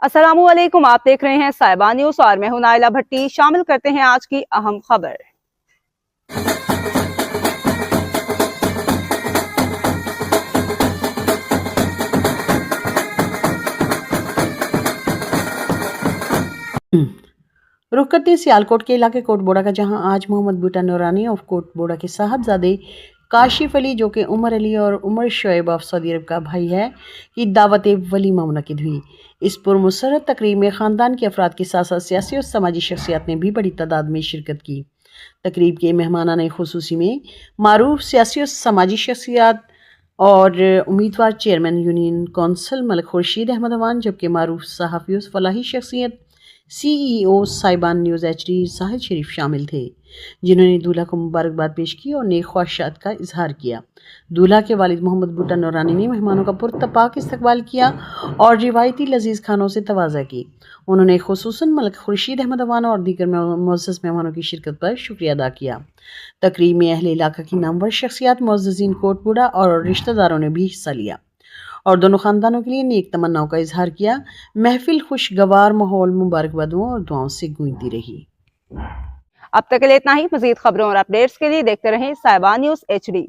अस्सलामु अलैकुम, आप देख रहे हैं साहिबा न्यूज और मैं हूं नाइला भट्टी। शामिल करते हैं आज की अहम खबर। रुख करते हैं सियालकोट के इलाके कोटबोड़ा का, जहां आज मोहम्मद बूटा नूरानी ऑफ कोटबोड़ा के साहबजादे काशिफ अली, जो कि उमर अली और उमर शोएब ऑफ सऊदी अरब का भाई है, की दावत वलीमा मुनक्किद हुई। इस पुरमसरत तकरीब में ख़ानदान के अफराद के साथ साथ सियासी और समाजी शख्सियात ने भी बड़ी तादाद में शिरकत की। तकरीब के मेहमानाने खुसूसी में मारूफ सियासी और समाजी शख्सियात और उम्मीदवार chairman union council Malik Khurshid Ahmed Awan, जबकि मारूफ सहाफ़ी और फलाही शख्सियत CEO साहिबान न्यूज़ HD साहिद शरीफ शामिल थे, जिन्होंने दूल्हा को मुबारकबाद पेश की और नेक ख्वाहिशात का इजहार किया। दूल्हा के वालिद मोहम्मद बूटा नूरानी ने मेहमानों का पुरतपाक इस्तकबाल किया और रिवायती लजीज खानों से तवाज़ा की। उन्होंने खुसूसन मलिक खुर्शीद अहमद अवान और दीगर मुअज़्ज़ज़ मेहमानों की शिरकत पर शुक्रिया अदा किया। तकरीब में अहले इलाका की नामवर शख्सियात, मुअज़्ज़ज़ीन कोटबोड़ा और रिश्तेदारों ने भी हिस्सा लिया और दोनों खानदानों के लिए नेक तमन्नाओं का इजहार किया। महफिल खुशगवार माहौल, मुबारकबादों और दुआओं से गूंजती रही। अब तक के लिए इतना ही। मजीद खबरों और अपडेट्स के लिए देखते रहें साहिबा न्यूज HD।